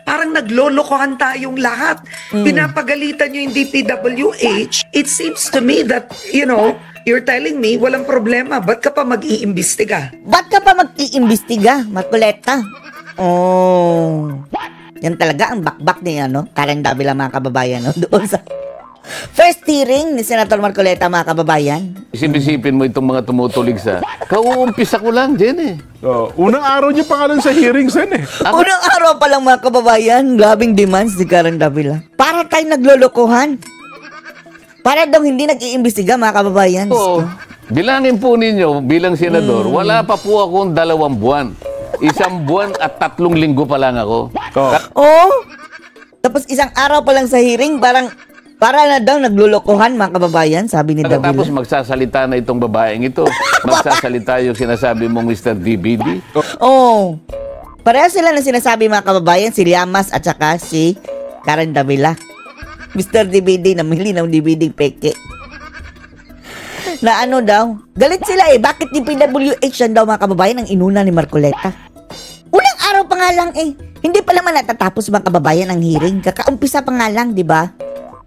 Parang naglolokohan tayong lahat. Pinapagalitan nyo yung DPWH. It seems to me that, you're telling me, walang problema. Ba't ka pa mag-iimbestiga? Ba't ka pa mag-iimbestiga, Marcoleta? Oh. Yan talaga ang bakbak ni Karen Davila, mga kababayan, doon sa first hearing ni Senator Marcoleta, mga kababayan. Isip-isipin mo itong mga tumutulig sa kauumpisa ko lang, Jen eh. Unang araw niya pangalan sa hearing, Sen eh. Unang araw pa lang, mga kababayan, grabing demands ni Karen Davila. Para tayo naglolokohan. Para daw hindi nag-iimbestiga, mga kababayan. Oo. Bilangin po ninyo, bilang senador, wala pa po akong 2 buwan. 1 buwan at 3 linggo pa lang ako. Oh. Tapos isang araw pa lang sa hearing, para na daw naglulukuhan, mga kababayan, sabi ni Davila. Tapos magsasalita na itong babaeng ito. Magsasalita yung sinasabi mong Mr. DBD. Oh. Pareha sila na sinasabi, mga kababayan, si Llamas at saka si Karen Davila. Mr. DBD, namili ng DBD peke. Na daw, galit sila bakit di PWH yan daw, mga kababayan, ang inuna ni Marcoleta? Unang araw pa nga lang hindi pa naman natatapos, mga kababayan, ang hearing. Kakaumpisa pa nga lang, di ba?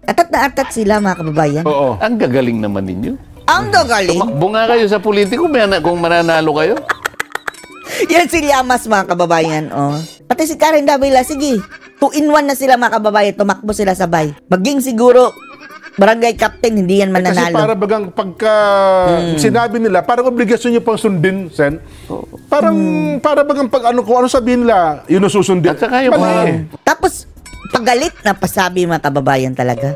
Atat na atat sila, mga kababayan. Oo. Ang gagaling naman ninyo. Ang gagaling? Tumakbo nga kayo sa politiko kung mananalo kayo. Yan si Llamas, mga kababayan. Pati si Karen Davila, sige. 2-in-1 na sila, mga kababayan. Tumakbo sila sabay. Maging siguro barangay captain, hindi yan mananalo. Kasi para bagang pagka sinabi nila, parang obligasyon nyo pang sundin, Sen. Para bagang kung ano sabihin nila, yun ang susundin. At saka yung Tapos, pagalit na pasabi, mga kababayan, talaga.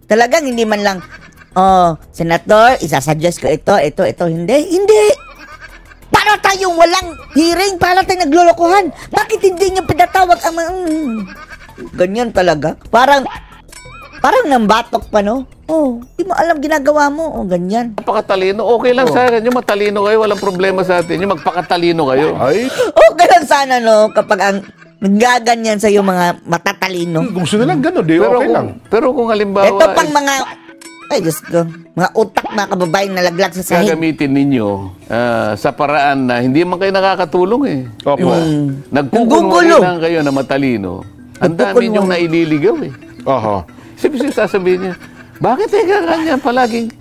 Talagang hindi man lang, Senator, isasuggest ko ito, hindi. Para tayong walang hearing, para tayong naglolokohan. Bakit hindi niyo pinatawag ang ganyan talaga? Parang nambatok pa, no? Di mo alam ginagawa mo. Ganyan. Napakatalino. Okay lang sa akin. Yung matalino kayo, walang problema sa atin. Yung magpakatalino kayo. Ay. Okay lang sana, no? Kapag ang nagaganyan sa yung mga matatalino. Gusto nilang gano'n, di okay lang. Pero kung halimbawa... Ito pang mga... Ay, Diyos ko. Mga utak, mga kababaeng nalaglag sa sahig. Gagamitin ninyo sa paraan na hindi man kayo nakakatulong eh. Opo. Nagkukunwari lang kayo na matalino. Ang dami nyong naililigaw eh. Oho. Siyempre sasabihin niya, bakit ganyan palaging,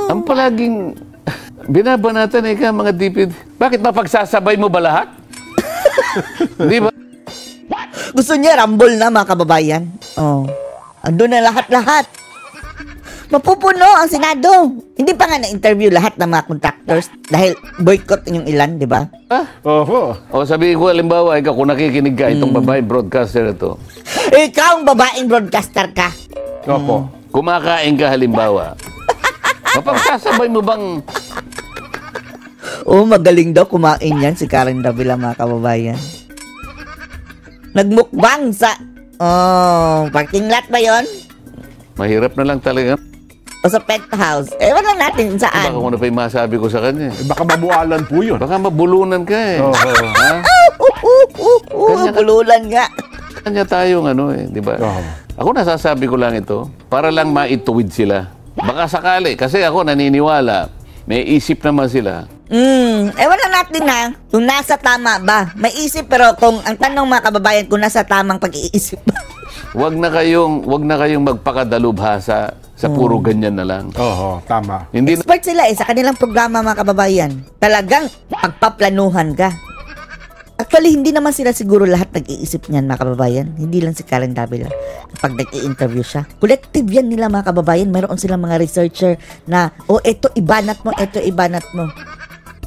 ang palaging binabanatan mga DPD. Bakit mapagsasabay mo ba lahat? Di ba? Gusto niya rumble na, mga kababayan. Andun na lahat-lahat. Mapupuno ang Senado. Hindi pa nga na-interview lahat ng mga contractors dahil boycott yung ilan, di ba? Oho. O sabihin ko, halimbawa, ikaw kung nakikinig ka, itong babae broadcaster ito. Ikaw ang babaeng broadcaster ka. Opo. Kumakain ka halimbawa. Mapagsasabay mo bang... Magaling daw kumain yan si Karen Davila, mga kababayan. Nagmukbang sa... parking lot ba yon? Mahirap na lang talaga. O sa penthouse. Ewan lang natin saan. Baka kung ano pa yung masabi ko sa kanya. Baka mabualan po yun. Baka mabulunan ka eh. Bululan nga. Kanya tayong di ba? Ako nasasabi ko lang ito, para lang maituwid sila. Baka sakali, kasi ako naniniwala, may isip naman sila. Ewan lang natin kung nasa tama ba. May isip, pero kung ang tanong, mga kababayan, kung nasa tamang pag-iisip ba. Wag na kayong magpakadalubhasa sa puro ganyan na lang. Oo, tama. Hindi expert sila sa kanilang programa, mga kababayan. Talagang pagpaplanuhan ka. Actually, hindi naman sila siguro lahat nag-iisip niyan, mga kababayan. Hindi lang si Karen Davila kapag nag-i-interview siya. Collective yan nila, mga kababayan. Mayroon silang mga researcher na, ito ibanat mo, ito ibanat mo.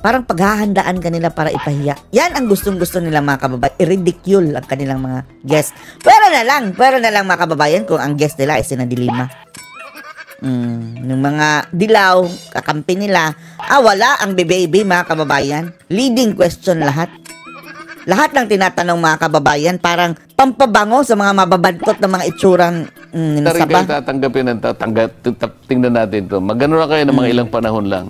Parang paghahandaan kanila para ipahiya. Yan ang gustong-gusto nila, mga kababayan. I-ridicule ang kanilang mga guest. Pero na lang, mga kababayan, kung ang guest nila ay sinadilima. Yung mga dilaw, kakampi nila, wala ang baby, mga kababayan. Leading question lahat. Lahat ng tinatanong, mga kababayan, parang pampabango sa mga mababantot na mga itsurang Rin kayo tatanggapin ng tingnan natin ito. Magano na kayo ng mga ilang panahon lang.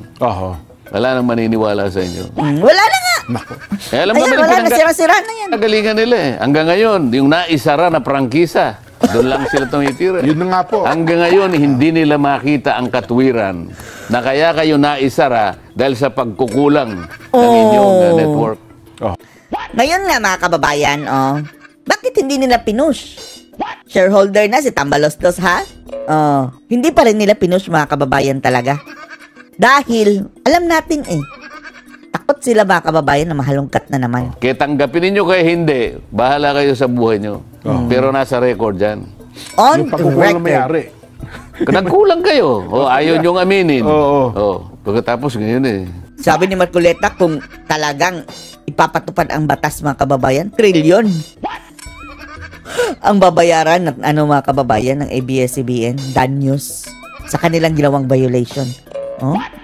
Wala nang maniniwala sa inyo. Wala na nga. Alam Ayan, wala na, sira-sira na yan. Nagalingan nila eh. Hanggang ngayon, yung naisara na prangkisa, doon lang sila tumitira. Yun na nga po. Hanggang ngayon, hindi nila makita ang katwiran na kaya kayo naisara dahil sa pagkukulang ng inyong network. Ngayon nga, mga kababayan, Bakit hindi nila pinush? Shareholder na si Tambalostos, ha? Hindi pa rin nila pinush, mga kababayan, talaga. Dahil, alam natin takot sila, mga kababayan, na mahalongkat na naman. Kaya tanggapin ninyo kaya hindi, bahala kayo sa buhay nyo. Pero nasa record yan. On Yung pagkukulang record. mayari. Nagkulang kayo. Ayaw nyong aminin. Pagkatapos ngayon Sabi ni Marcoleta, kung talagang ipapatupad ang batas, mga kababayan, trilyon ang babayaran ng mga kababayan ng ABS-CBN, danyos sa kanilang ginawang violation.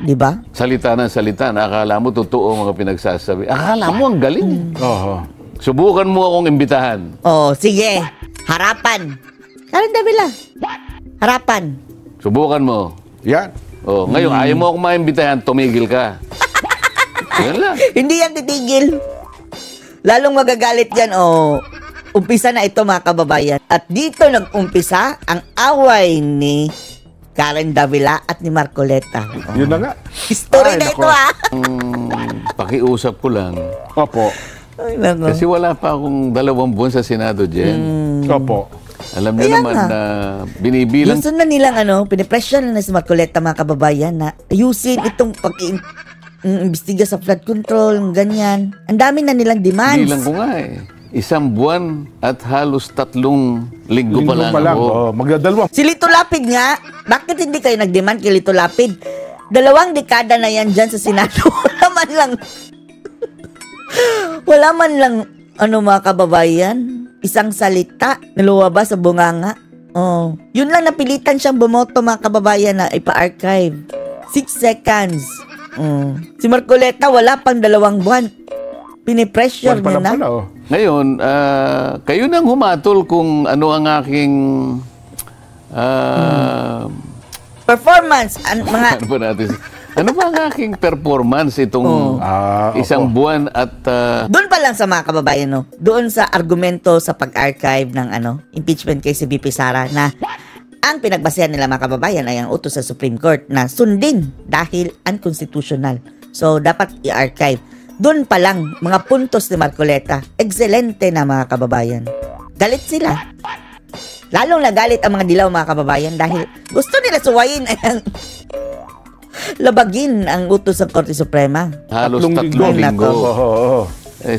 Di ba? Salita ng salita, akala mo totoo mga pinagsasabi. Akala mo ang galing. Subukan mo akong imbitahan. Sige. Harapan. Karen Davila. Harapan. Subukan mo. Yan. Ngayon, ayaw mo akong maimbitahan, tumigil ka. Yan lang. Hindi yan titigil. Lalong magagalit yan, umpisa na ito, mga kababayan. At dito nag-umpisa ang away ni Karen Davila at ni Marcoleta. Yun na nga. History na ito, ha? Pakiusap ko lang. Opo. Ay, nako. Kasi wala pa akong 2 buwan sa Senado, Jen. Opo. Alam niyo Kaya naman nga. na binibilang... Gusto na nilang, pinipressure na si Marcoleta, mga kababayan, na ayusin itong pag-iimbestiga sa flood control, ganyan. Ang dami na nilang demands. Bilang ko nga 1 buwan at halos 3 linggo pa lang ako. Magdadalawang. Si Lito Lapid nga, bakit hindi kayo nag-demand kay Lito Lapid? 2 dekada na yan dyan sa Senado. Wala man lang, mga kababayan, isang salita na luwabas sa bunganga. Yun lang, napilitan siyang bumoto, mga kababayan, na ipa-archive. 6 seconds. Si Marcoleta, wala pang 2 buwan. Pinipressure niya na. Ngayon, kayo nang humatol kung ano ang aking Performance. Ano ba ang aking performance itong 1 buwan at... Doon pa lang sa mga kababayan, doon sa argumento sa pag-archive ng impeachment case si BP Sara, na ang pinagbasehan nila, mga kababayan, ay ang utos sa Supreme Court na sundin dahil unconstitutional. So, dapat i-archive. Doon pa lang, mga puntos ni Marcoleta, excelente na, mga kababayan. Galit sila. Lalong nagalit ang mga dilaw, mga kababayan, dahil gusto nila suwayin labagin ang utos ng Korte Suprema. Halos 3 linggo.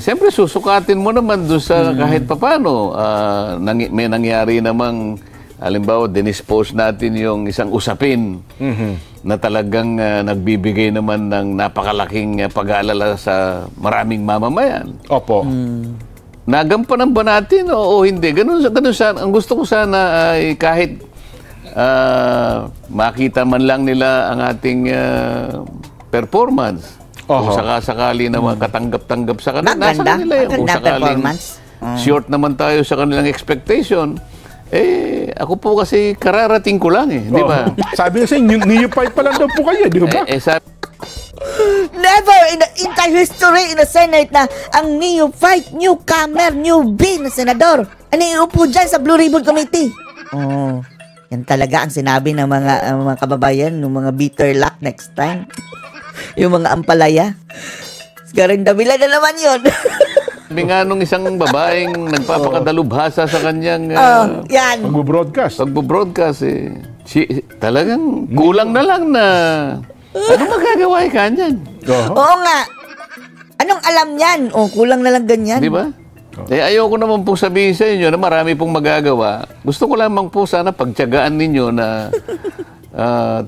Siyempre, susukatin mo naman doon sa kahit papano. May nangyari namang, halimbawa, dinispose natin yung isang usapin na talagang nagbibigay naman ng napakalaking pag-aalala sa maraming mamamayan. Opo. Nagampanan ba natin o hindi? Ganun sana. Ang gusto ko sana ay kahit makita man lang nila ang ating performance. Kung sakasakali naman katanggap-tanggap sa kanila. Nasa kanila yun. Kung sakaling short naman tayo sa kanilang expectation, ako po kasi kararating ko lang di ba? Sabi nga sa'yo, neophyte pa lang daw po kayo, di ba? Never in the entire history in the Senate na ang neophyte, newcomer, newbie na senador ang iupo dyan sa Blue Ribbon Committee. Yan talaga ang sinabi ng mga kababayan, ng mga bitter luck next time. Yung mga ampalaya. Karen Davila na naman yun. Sabi nga nung isang babaeng nagpapakadalubhasa sa kanyang yan. Pagbo-broadcast talagang kulang na lang na ano magagawa kanyan? Oo nga. Anong alam niyan? Kulang na lang ganyan. Di ba? Ayoko naman pong sabihin sa inyo na marami pong magagawa. Gusto ko lamang po sana pagtiyagaan ninyo na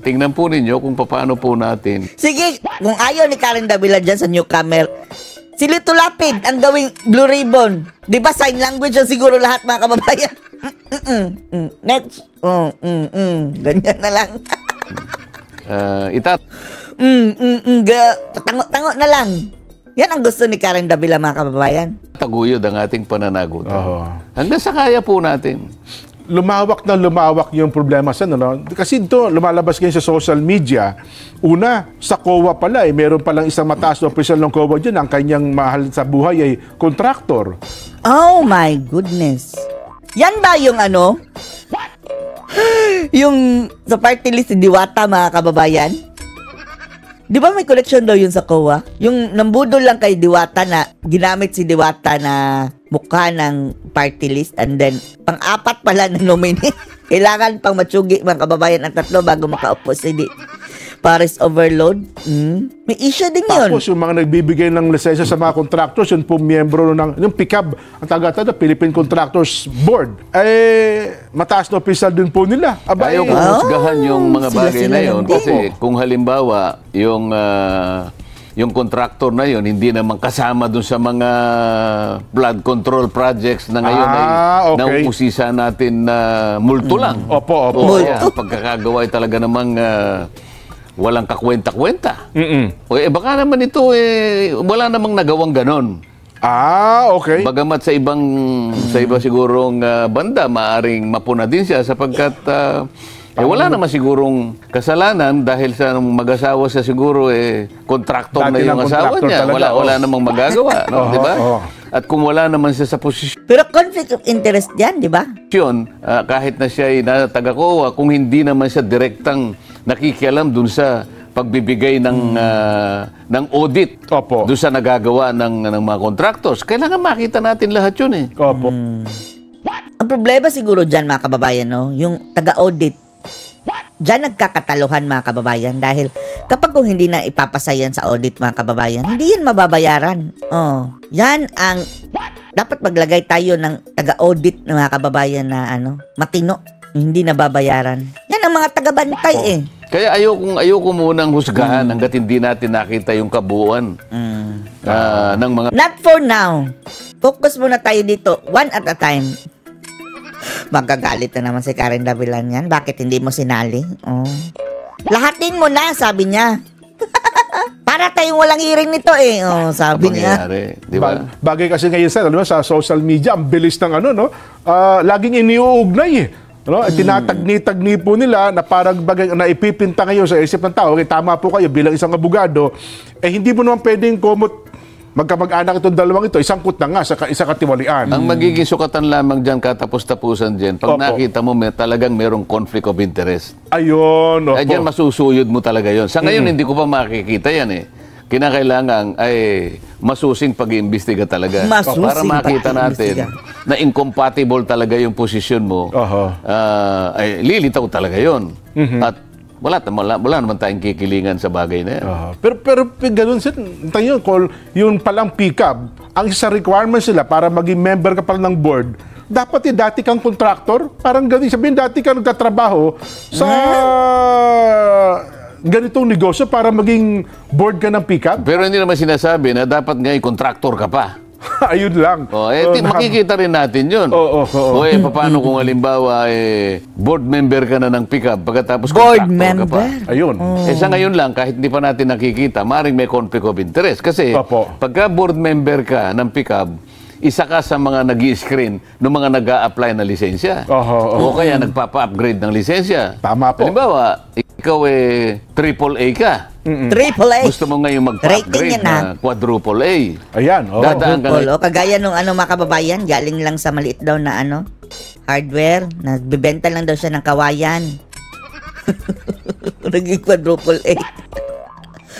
tingnan po ninyo kung paano po natin. Sige, kung ayaw ni Karen Davila dyan sa newcomer, si Lito Lapid ang gawing Blue Ribbon. Di ba sign language ang siguro lahat, mga kababayan? Next. Ganyan na lang. Tango na lang. Yan ang gusto ni Karen Davila, mga kababayan. Taguyod ang ating pananagutan. Hanggang sa kaya po natin. Lumawak yung problema sa kasi ito lumalabas ngayon sa social media. Una, sa COA pala meron palang isang mataas na opisyal ng COA dyan, ang kanyang mahal sa buhay ay contractor. Oh my goodness. Yan ba yung yung sa party list ni Diwata, mga kababayan? Di ba may connection daw yun sa COA? Yung nambudol lang kay Diwata na ginamit si Diwata na mukha ng party list and then pang-apat pala na nominee. Kailangan pang matsugi mga kababayan ang 3 bago makaupo si Paris Overload. May issue din yun. Tapos yung mga nagbibigay ng lisensya sa mga contractors, yun po miyembro ng yung PICAB, ang taga-tada, Philippine Contractors Board, mataas na opisyal din po nila. Ayaw kong husgahan yung mga bagay Sila na yun. lang Kasi kung halimbawa, yung contractor na yun, hindi naman kasama dun sa mga flood control projects na ngayon ay nausisa natin na multo lang. Opo. Ang pagkakagawa ay talaga namang walang kakwenta-kwenta. Baka naman ito wala namang nagawang ganon. Okay. Bagamat sa iba sigurong banda, maaring mapuna din siya sapagkat wala naman sigurong kasalanan dahil sa mag-asawa siya siguro kontraktor na yung asawa niya. Wala namang magagawa, no? Di ba? At kung wala naman siya sa posisyon, pero conflict of interest yan, di ba? Kahit na siya ay taga-COA, kung hindi naman siya direktang nakikialam dun sa pagbibigay ng audit dun sa nagagawa ng mga contractors, kailangan makita natin lahat yun Opo. Ang problema siguro dyan mga kababayan, no? Yung taga-audit, dyan nagkakataluhan mga kababayan dahil kapag kung hindi na ipapasayan sa audit mga kababayan, hindi yan mababayaran. Yan ang dapat maglagay tayo ng taga-audit ng mga kababayan na matino, hindi nababayaran. Yan ang mga taga-bantay Kaya ayoko munang husgahan hanggat hindi natin nakita yung kabuuan ng mga... Not for now. Focus muna tayo dito, one at a time. Magagalit na naman si Karen Davilan yan. Bakit hindi mo sinali? Lahatin mo na, sabi niya. Para tayong walang hearing nito sabi niya. Di ba? Bagay kasi ngayon sa social media, ang bilis ng laging iniuugnay tinatagni-tagni po nila na parang bagay na ipipinta ngayon sa isip ng tao. Okay, tama po kayo bilang isang abogado. Hindi mo naman pwedeng magkamag-anak itong dalawang ito, isang na nga sa isa katiwalian. Ang magiging sukatan lamang dyan, katapos-tapusan dyan, pag nakita mo talagang merong conflict of interest. Ayun, opo. Dyan masusuyod mo talaga yon. Sa ngayon, hindi ko pa makikita yan Kinakailangan ay masusing pag-iimbestiga talaga. Para makita natin na incompatible talaga yung posisyon mo, ay lilitaw talaga yon. At wala naman tayong kikilingan sa bagay na yan. Pero ganoon tayo, yung palang PICAB, ang isa requirement sila para maging member ka pala ng board, dapat dati kang contractor, parang ganun, sabihin dati ka nagtatrabaho sa ganitong negosyo para maging board ka ng PICAB. Pero hindi naman sinasabi na dapat nga contractor ka pa. Ayun lang. Makikita rin natin yun. Paano kung halimbawa board member ka na ng PICAB pagkatapos board contractor member ka pa. Ayun. Sa ngayon lang, kahit hindi pa natin nakikita, maaaring may conflict of interest. Kasi pagka board member ka ng PICAB, isa ka sa mga nag-i-screen ng mga nag-a-apply na lisensya. O kaya nagpapa-upgrade ng lisensya. Tama po. Halimbawa, ikaw AAA ka. AAA. Gusto mo ngayon magpa-upgrade na quadruple A. Ayan. Dadaan ka na. Kagaya nung mga kababayan, galing lang sa maliit daw na hardware. Nagbibenta lang daw siya ng kawayan. Naging quadruple A.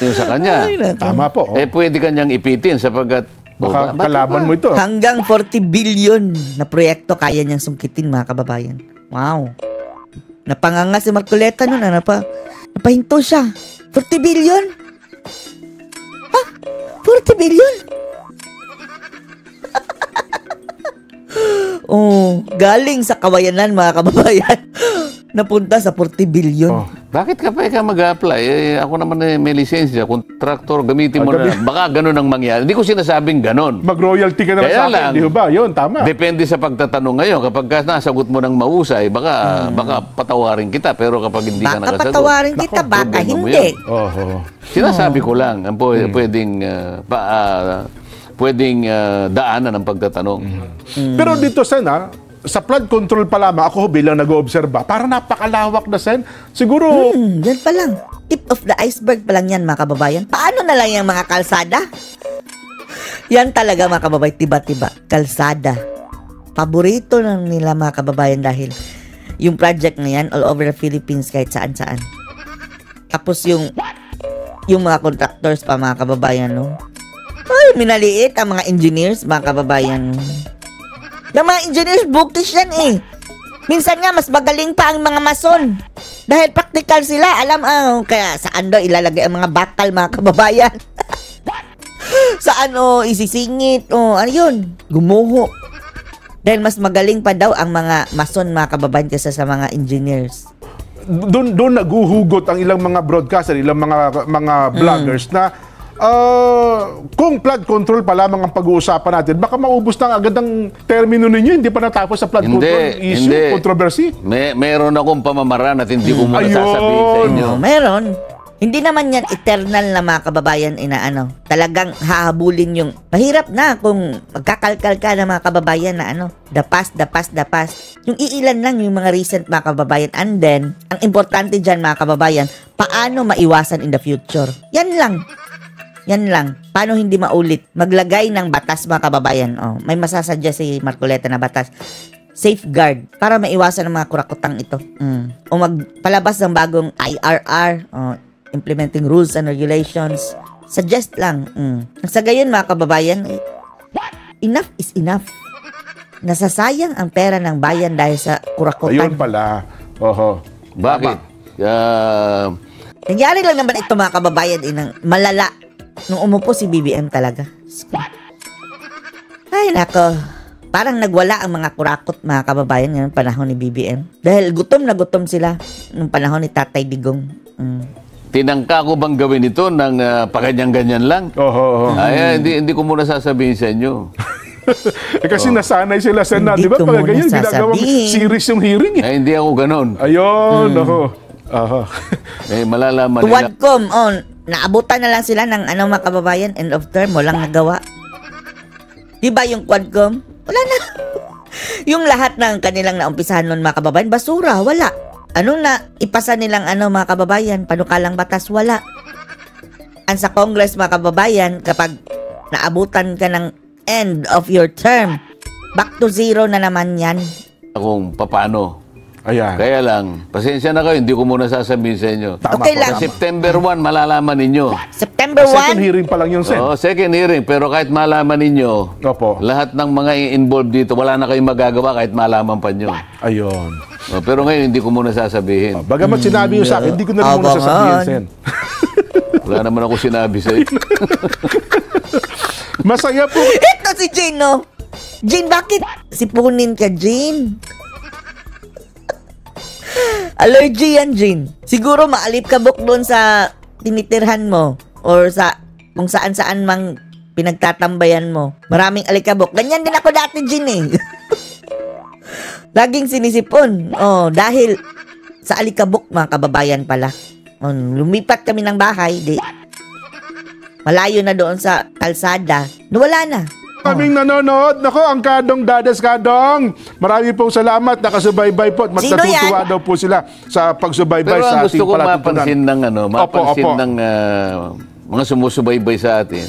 Yung sa kanya. Tama po. Pwede kanyang ipitin sapagkat baka kalaban mo ito. Hanggang 40 billion na proyekto kaya niyang sungkitin mga kababayan. Wow. Napanganga si Marcoleta nun. Napahinto siya. 40 billion? 40 billion? Galing sa kawayanan mga kababayan. Napunta sa 40 billion. Bakit ka pa mag-a-apply? Ako naman may lisensya, contractor, gamitin mo na. Baka ganun ang mangyari. Hindi ko sinasabing ganun. Mag-royalty ka na sa akin, di ba? Yun, tama. Depende sa pagtatanong ngayon. Kapag nasagot mo ng mahusay, baka patawarin kita. Pero kapag hindi ka nakasagot, baka patawarin kita, baka hindi. Sinasabi ko lang, ang pwedeng daanan ng pagtatanong. Pero dito, Sen, sa flood control pa lamang, ako bilang nag-oobserba, parang napakalawak na, Sen. Siguro... yan pa lang. Tip of the iceberg pa lang yan, mga kababayan. Paano na lang yung mga kalsada? Yan talaga, mga kababayan, tiba-tiba. Kalsada. Paborito na nila, mga kababayan, dahil yung project na yan, all over the Philippines, kahit saan-saan. Tapos yung mga contractors pa, mga kababayan, no? Ay, minaliit ang mga engineers, mga kababayan. ng mga engineers, bookish yan eh. Minsan nga, mas magaling pa ang mga mason. Dahil practical sila. Alam, kaya saan daw ilalagay ang mga bakal, mga kababayan? Saan, isisingit, ano yun? Gumuho. Dahil mas magaling pa daw ang mga mason, mga kababayan, kaysa sa mga engineers. Doon naguhugot ang ilang mga broadcaster, ilang mga vloggers na kung flood control pa lamang ang pag-uusapan natin, baka maubos na agad ang termino ninyo, hindi pa natapos sa flood control issue, controversy. Meron akong pamamaraan at hindi ko muna sasabihin sa inyo. Meron. Hindi naman yan eternal na mga kababayan talagang hahabulin yung mahirap na kung magkakalkal ka na mga kababayan na the past. Yung iilan lang yung mga recent mga kababayan, and then ang importante dyan mga kababayan, paano maiwasan in the future. Yan lang. Paano hindi maulit? Maglagay ng batas mga kababayan. May masasadya si Marcoleta na batas. Safeguard para maiwasan ang mga kurakutang ito. O magpalabas ng bagong IRR, implementing rules and regulations. Suggest lang. Sa gayon mga kababayan, enough is enough. Nasasayang ang pera ng bayan dahil sa kurakutan. Ayun pala. Oho. Bakit? Nangyari lang naman ito mga kababayan ng malala nung umupo si BBM talaga. Ay nako, parang nagwala ang mga kurakot mga kababayan ngayon panahon ni BBM. Dahil gutom na gutom sila nung panahon ni Tatay Digong. Tinangka ko bang gawin ito ng paganyan-ganyan lang? Ay, hindi ko muna sasabihin sa inyo. Kasi nasanay sila sa di ba? Pag ganyan, ginagawang series yung hearing. Ay, hindi ako ganon. Ayun, malalaman nila. Tuwadcom, naabutan na lang sila ng mga kababayan, end of term, walang nagawa. Diba yung Quadcom? Wala na. Yung lahat ng kanilang naumpisahan nun mga kababayan, basura, wala. Anong na ipasa nilang mga kababayan, panukalang batas, wala. Ang sa Congress mga kababayan, kapag naabutan ka ng end of your term, back to zero na naman yan. Kung paano. Ayan. Kaya lang, pasensya na kayo, hindi ko muna sasabihin sa inyo. Okay lang. September 1, malalaman ninyo. September 1? Second hearing pa lang yun, Sen. Second hearing. Pero kahit malaman ninyo, lahat ng mga involved dito, wala na kayong magagawa kahit malaman pa nyo. Ayun. Pero ngayon, hindi ko muna sasabihin. Bagamat sinabi nyo sa akin, hindi ko na rin muna sasabihin, Sen. Wala naman ako sinabi sa inyo. Masaya po. Ito si Jane, no? Jane, bakit sipunin ka, Jane? Allergy yan, Jane. Siguro maalip-kabok doon sa tinitirhan mo or sa kung saan-saan mang pinagtatambayan mo. Maraming alikabok. Ganyan din ako dati, Jane, eh. Laging sinisipon. Dahil sa alikabok, mga kababayan pala. Lumipat kami ng bahay, malayo na doon sa kalsada. Wala na. Kaming nanonood. Nako, ang Kadong Dadas Kadong. Marami pong salamat. Nakasubaybay po. At natutuwa daw po sila sa pagsubaybay sa ating palatuntunan. Pero ang gusto kong mapansin ng mga sumusubaybay sa atin.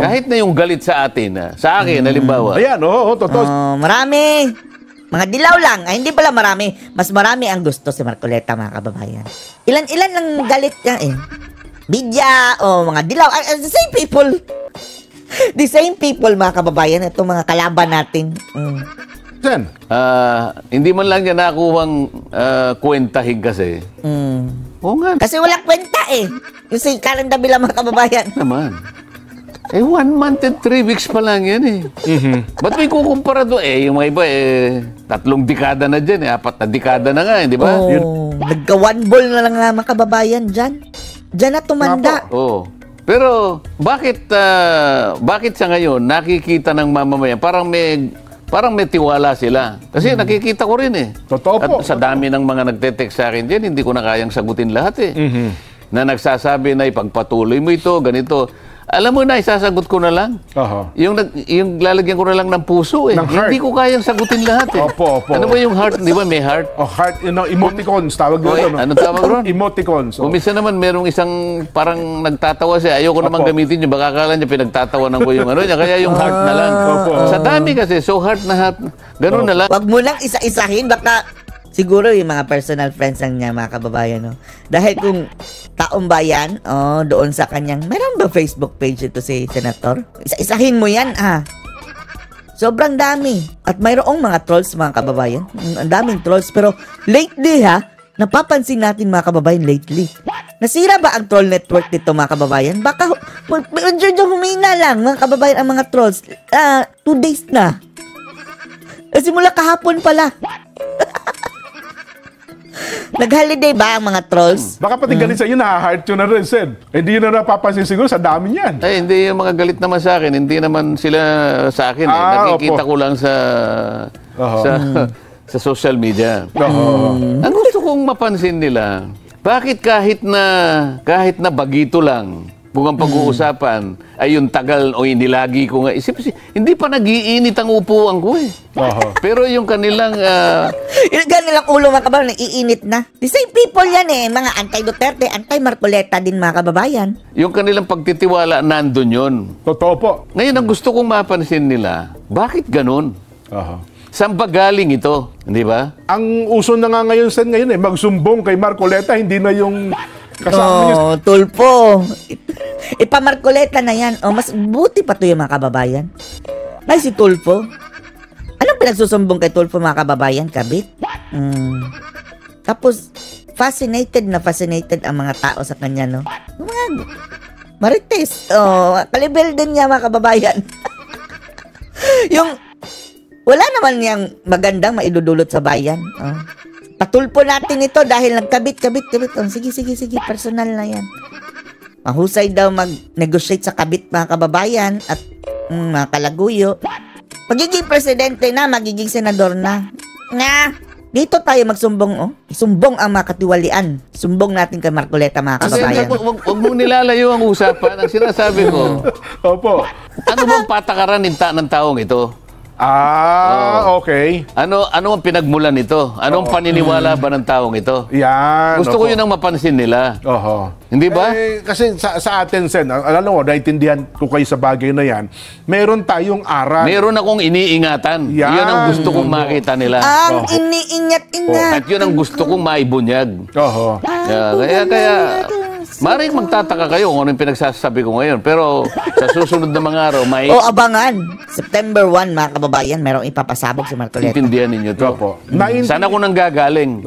Kahit na yung galit sa atin, sa akin, halimbawa. Ayan, totoo. Marami. Mga dilaw lang. Ay, hindi pala marami. Mas marami ang gusto si Marcoleta, mga kababayan. Ilan-ilan lang galit yan, Bidya, mga dilaw. The same people. The same people, mga kababayan. Itong mga kalaban natin. Sen? Hindi man lang yan nakuhang kwentahin kasi. Oo nga. Kasi walang kwenta, Yung si Karen Davila, mga kababayan. Naman. 1 month and 3 weeks pa lang yan, Ba't may kukumpara doon? Yung mga iba, 3 dekada na dyan, 4 na dekada na nga, di ba? Nagka-one ball na lang nga, mga kababayan, dyan. Diyan na tumanda. Pero bakit sa ngayon nakikita ng mamamayan parang may tiwala sila? Kasi nakikita ko rin Totoo po. At sa dami ng mga nagte-text sa akin diyan, hindi ko na kayang sagutin lahat Na nagsasabi na ipagpatuloy mo ito, ganito. Alam mo na, isasagot ko na lang. Yung lalagyan ko na lang ng puso Hindi ko kayang sagutin lahat Opo. Ano ba yung heart? Di ba may heart? Heart, emoticons, tawag doon. Ano tawag ron? Emoticons. Kumisa naman, merong isang parang nagtatawa siya. Ayoko naman gamitin yun. Baka akala niya pinagtatawanan ko yung niya. Kaya yung heart na lang. Sa dami kasi, so heart na heart. Ganun na lang. Wag mo lang isa-isahin. Baka siguro yung mga personal friends lang niya, mga kababayan, Dahil kung taong bayan, doon sa kanyang, meron ba Facebook page ito si Senator? Isa-isahin mo yan, Sobrang dami. At mayroong mga trolls, mga kababayan. Ang daming trolls. Pero lately napapansin natin, mga kababayan, lately. Nasira ba ang troll network dito, mga kababayan? Baka medyo humina lang, mga kababayan, ang mga trolls. 2 days na. Simula kahapon pala. Nag-holiday ba ang mga trolls? Baka pati galit sa inyo, na-heart yun na rin, Sen. Hindi nyo napapansin siguro sa dami niyan. Ay, hindi yung mga galit naman sa akin. Hindi naman sila sa akin. Nakikita ko lang sa social media. Ang gusto kong mapansin nila, bakit kahit na bagito lang, kung ang pag-uusapan ay yung tagal o inilagi ko nga, hindi pa nag-iinit ang upuan ko eh. Pero yung kanilang... yung kanilang ulo, mga kababayan, naiinit na. The same people yan eh, mga anti-Duterte, anti-Marcoleta din, mga kababayan. Yung kanilang pagtitiwala, nandun yun. Totoo po. Ngayon, ang gusto kong mapansin nila, bakit ganun? Saan ba galing ito? Hindi ba? Ang uso na nga ngayon, Sen, ngayon magsumbong kay Marcoleta, hindi na yung... Tulpo. Ipamarkoleta na yan. Mas buti pa to yung mga kababayan. Ay, si Tulpo. Anong pinagsusumbong kay Tulpo, mga kababayan? Kabit? Tapos, fascinated ang mga tao sa kanya, no? Mga marites. Kalibel din niya, mga kababayan. Yung, wala naman niyang magandang maidudulot sa bayan. Patulpo natin ito dahil nagkabit. Sige, personal na yan. Mahusay daw mag-negotiate sa kabit, mga kababayan, at mga kalaguyo. Magiging presidente na, magiging senador na. Dito tayo magsumbong, Isumbong ang mga katiwalian. Sumbong natin kay Marcoleta, mga kababayan. Huwag mo nilalayo ang usapan. Ang sinasabi ko, Opo. ano bang patakaran ng taong ito? Okay. Ano ang pinagmulan nito? Anong paniniwala ba ng taong ito? Yan. Gusto ko yun ang mapansin nila. Hindi ba? Kasi sa atin, Sen, alam mo, naintindihan ko kayo sa bagay na yan, meron tayong aral. Meron akong iniingatan. Yan. Yun ang gusto kong makita nila. Ang iniingat-ingat. At yun ang gusto kong maibunyag. Kaya maring magtataka kayo kung ano yung pinagsasabi ko ngayon. Pero sa susunod na mga araw, abangan. September 1, mga kababayan, merong ipapasabog si Marcoleta. intindihan ninyo to. Sana ko nang gagaling.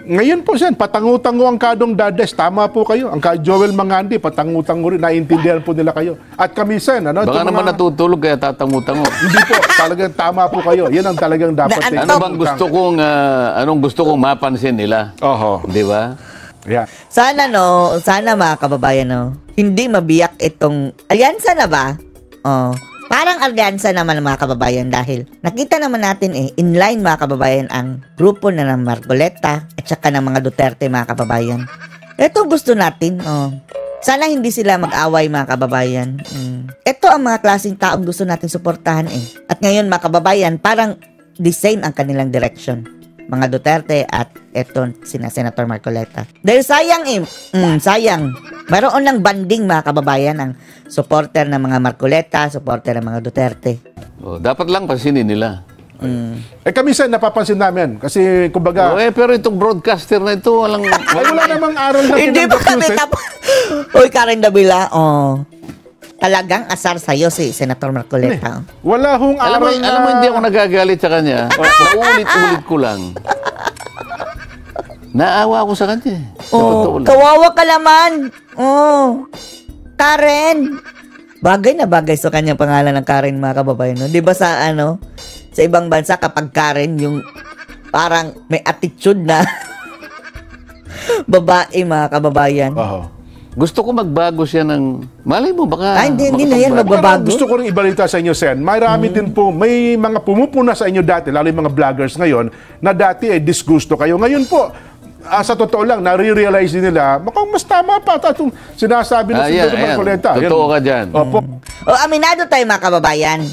Ngayon po, Sen, patangutango ang Kadong Dades. Tama po kayo. Ang Joel Mangandi, patangutango rin. Naintindihan po nila kayo. At kami, Sen, baka naman natutulog kaya tatangutango. Hindi po. Talagang tama po kayo. Yan ang talagang dapat. Anong gusto kong mapansin nila? Di ba? Yeah. Sana mga kababayan, hindi mabiyak itong alyansa na ba? Parang alyansa naman, mga kababayan, dahil nakita naman natin inline, mga kababayan, ang grupo na ng Marcoleta at saka ng mga Duterte, mga kababayan. Ito gusto natin, sana hindi sila mag-away, mga kababayan. Ito ang mga klaseng taong gusto natin suportahan At ngayon, mga kababayan, parang the same ang kanilang direction. Mga Duterte at eto sina Senator Marcoleta. Dahil sayang. Mayroon ng banding, mga kababayan, ang supporter ng mga Marcoleta, supporter ng mga Duterte. Dapat lang pansinin nila. Kami, Sen, napapansin namin. Kasi, kumbaga... pero itong broadcaster na ito, wala namang aral na hindi ba kami Uy, Karen Davila, talagang asar sa'yo si Senator Marcoleta. Wala hong aral na... Alam mo, hindi ako nagagalit sa kanya. Naulit-ulit ko lang. Naawa ako sa kanya. Kawawa ka naman. Karen. Bagay na bagay sa kanyang pangalan ng Karen, mga kababayan. No? Di ba sa ibang bansa, kapag Karen, yung parang may attitude na babae, mga kababayan. Gusto ko magbago siya ng... Malay mo, baka... Hindi na yan magbabago. Gusto ko rin ibalita sa inyo, Sen. Marami din po, may mga pumupuna sa inyo dati, lalo yung mga vloggers ngayon, na dati disgusto kayo. Ngayon po, sa totoo lang, nare-realize din nila, mukhang mas tama pa itong sinasabi ng Senator Marcoleta. Totoo ka dyan. Aminado tayo, mga kababayan.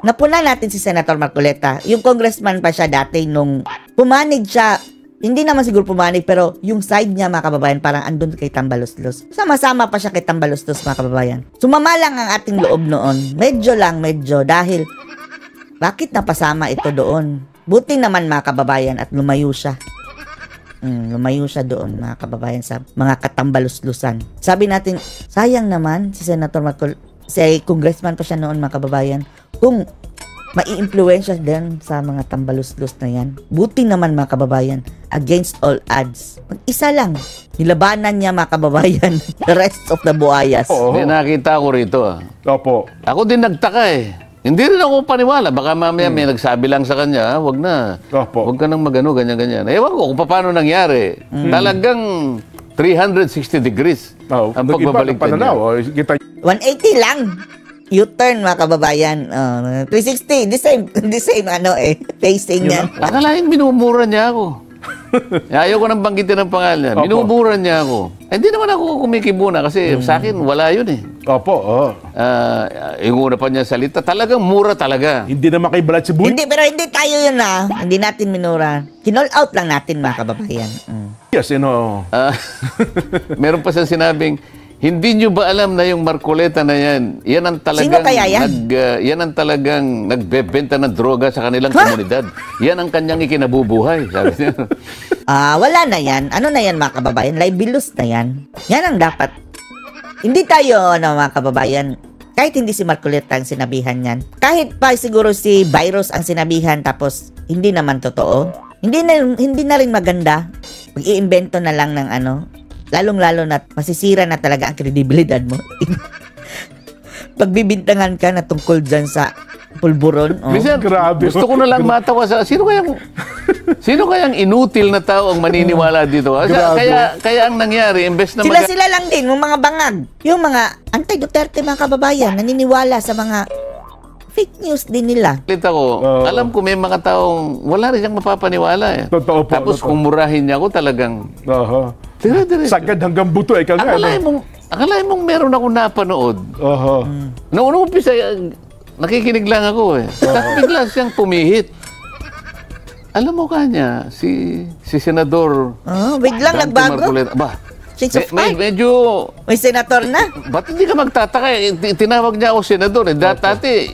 Napuna natin si Senator Marcoleta. Yung congressman pa siya dati nung pumanig siya. Hindi naman siguro pumanig, pero yung side niya, mga kababayan, parang andun kay Tambaloslos. Sama-sama pa siya kay Tambaloslos, mga kababayan. Sumama lang ang ating loob noon. Medyo, dahil bakit napasama ito doon? Buti naman, mga kababayan, at lumayo siya. Lumayo siya doon, mga kababayan, sa mga katambaloslusan. Sabi natin, sayang naman si Senator si congressman pa siya noon, mga kababayan, kung mai-influensya din sa mga tambaluslos na yan. Buti naman mga kababayan, against all odds. Mag-isa lang. Nilabanan niya mga kababayan, the rest of the buhayas. Oo. May nakita ko rito. Opo. Ako din nagtaka eh. Hindi rin ako paniwala. Baka mamaya may nagsabi lang sa kanya, wag na. Opo. Wag ka nang magano, ganyan-ganyan. Ewan ko kung paano nangyari. Talagang 360 degrees Oh, ang nag-iba pagbabalik ng pananaw. niya. Oh, kita 180 lang. U-turn mga kababayan. 360, the same facing niya. Akalain minumura niya ako. Ayaw ko nang banggitin ang pangalan niya. Opo. Minumura niya ako. Hindi naman ako kumikibuna kasi sa akin wala yun eh. Opo, oh. Yung una pa niya salita, talagang mura talaga. Hindi naman kay Balat si Buy. Hindi, pero hindi tayo yun Hindi natin minura. Kinall out lang natin mga kababayan. Yes, Meron pa siyang sinabing, hindi nyo ba alam na yung Marcoleta na yan, yan ang talagang, Sino kaya yan? yan ang talagang nagbebenta ng droga sa kanilang komunidad. Yan ang kanyang ikinabubuhay, sabi niya. Wala na yan. Ano na yan mga kababayan? Libelous na yan. Yan ang dapat. Hindi tayo, mga kababayan, kahit hindi si Marcoleta ang sinabihan yan, kahit pa siguro si Virus ang sinabihan tapos hindi naman totoo, hindi na rin maganda. Mag-iimbento na lang ng lalong-lalo na masisira na talaga ang kredibilidad mo. Pagbibintangan ka na tungkol dyan sa pulburon. Minsan, Grabe. gusto ko na lang matawa sa, sino kayang inutil na tao ang maniniwala dito? Kaya ang nangyari, imbes na Sila lang din, yung mga bangag. Yung mga anti-Duterte mga kababayan, naniniwala sa mga fake news din nila. Ako, alam ko may mga taong wala rin siyang mapapaniwala eh. Totoo po. Tapos kung murahin niya ako talagang dire-dire. Sagad hanggang buto, ikaw nga. Akalain mong meron ako napanood. Noong umpisa, nakikinig lang ako eh. Tapos bigla siyang pumihit. Alam mo kanya, si Senador Biglang Dante nagbago. Marcoleta. Ba, Change of heart. medyo, May senator na. ba't hindi ka magtataka eh? Tinawag niya ako senador eh. Dati,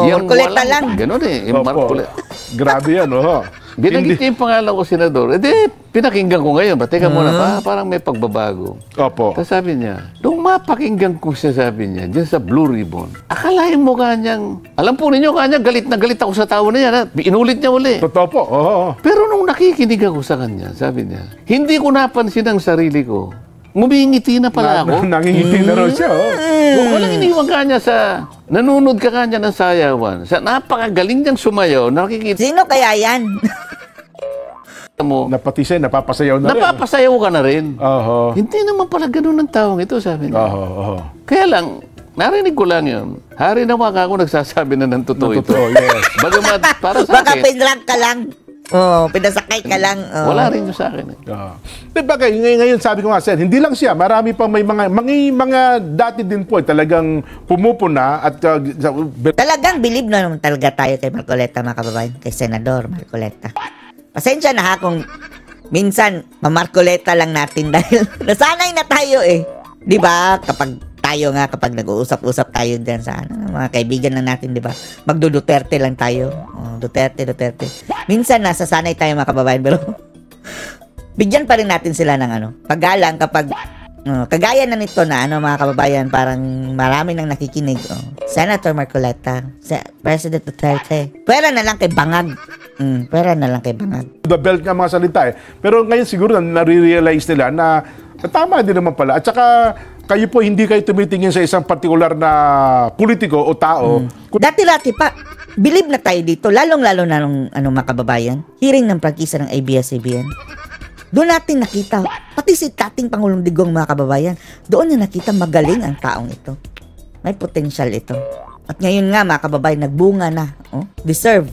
yung Marcoleta walang- lang. Ganun eh. Yung Marcoleta. Grabe yan, Binanggit niya yung pangalan ko, senador. Pinakinggan ko ngayon. Teka muna, parang may pagbabago. Opo. Tapos sabi niya, nung mapakinggan ko siya, sabi niya, dyan sa Blue Ribbon, akalain mo kanyang, alam po ninyo kanya, galit na galit ako sa tao na yan. Inulit niya uli. Totoo po, Pero nung nakikinig ako sa kanya, sabi niya, hindi ko napansin ang sarili ko. Ngumingiti na pala ako. Nangingiti na raw siya, Walang iniwan kanya sa, nanunod ka kanya ng sayawan. Sa napakagaling niyang sumayaw, nakikita Sino kaya yan? mo, Napatisay, napapasayaw na rin. napapasayaw ka na rin. Oho. Hindi naman pala ganun ang taong ito, sabi niya. Oho. Kaya lang, narinig ko lang yun. Hari naman ako nagsasabi na ng totoo ito. Totoo, yes. Bagamat para sa Baka akin, pinrang ka lang. Pinasakay ka lang. wala rin yun sa akin. Diba ngayon sabi ko nga, Sen, hindi lang siya, marami pang may mga dati din po, talagang pumupuna at Talagang believe na naman talaga tayo kay Marcoleta mga kababayan. Kay Senador Marcoleta. Pasensya na kung minsan mamarcoleta lang natin dahil nasanay na tayo eh. Di ba? Kapag nag-uusap-usap tayo dyan sa mga kaibigan na natin, di ba? Magdo-Duterte lang tayo. Duterte. Minsan nasasanay tayo mga kababayan pero bigyan pa rin natin sila ng paggalang kapag kagaya na nito na mga kababayan, parang marami nang nakikinig. Senator Marcoleta, President Duterte. Pwera na lang kay Bangag. Pwera na lang kay Bangag. the belt nga mga salita eh. Pero ngayon siguro nare-realize nila na tama din naman pala. At saka kayo po hindi kayo tumitingin sa isang partikular na politiko o tao. Dati-dati pa, believe na tayo dito, lalong-lalo na nung mga kababayan, hearing ng prangkisa ng ABS-CBN. Doon natin nakita, pati si dating Pangulong Digong mga kababayan, doon niya nakita magaling ang taong ito. May potential ito. At ngayon nga mga kababayan, nagbunga na. Deserve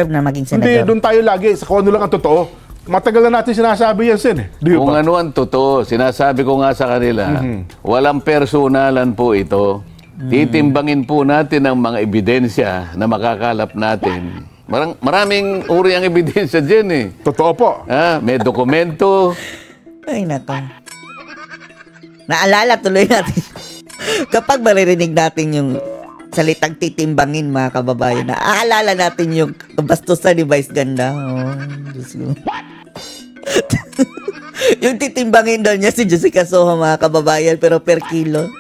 na maging senador. Hindi, doon tayo lagi sa kung ano lang ang totoo. Matagal na natin sinasabi yan, Sen. Di Kung ba? ano ang totoo, sinasabi ko nga sa kanila, walang personalan po ito. Titimbangin po natin ang mga ebidensya na makakalap natin. Maraming uri ang ebidensya dyan eh. Totoo po. May dokumento. Ay, nako. Naalala tuloy natin. Kapag maririnig natin yung salitang titimbangin, mga kababayan, naaalala natin yung kabastusan ni Vice Ganda. Diyos ko. Yung titimbangin daw niya si Jessica Soho, mga kababayan, pero per kilo.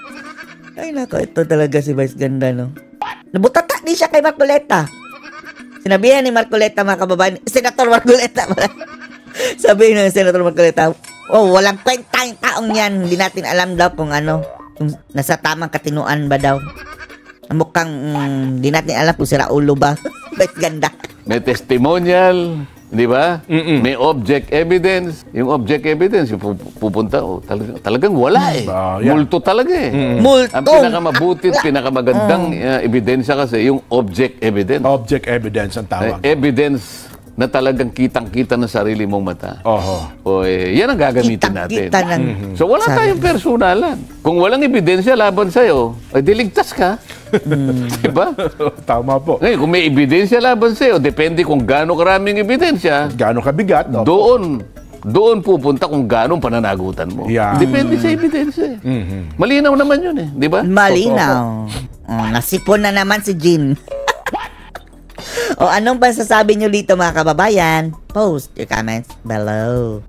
Ay, nako, ito talaga si Vice Ganda, no? Nabutata din siya kay Marcoleta. Sinabihan ni Marcoleta, mga kababayan, Senator Marcoleta pala. Sabihin ng Senator Marcoleta, walang kwenta yung taong yan. Hindi natin alam daw kung kung nasa tamang katinuan ba daw. Mukhang hindi natin alam kung sira ulo ba. Ba't ganda? May testimonial, di ba? May object evidence. Yung object evidence, yung pupunta, talagang wala eh. Yan. Multo talaga eh. Multo. Ang pinakamabuti at pinakamagandang ebidensya kasi, yung object evidence. Object evidence ang tawag. Evidence na talagang kitang-kita ng sarili mong mata. Yan ang gagamitin natin. Kitang-kita ng So wala tayong personalan. Kung walang ebidensya laban sa'yo, ay diligtas ka. Diba? Tama po. Ngayon, kung may ebidensya laban sa'yo, depende kung gaano karaming ebidensya, Gaano kabigat? doon pupunta kung gaano pananagutan mo. Yeah. Depende sa ebidensya. Malinaw naman yun eh. Di ba? malinaw. Nasipon na naman si Jean. Anong masasabi nyo dito, mga kababayan? Post your comments below.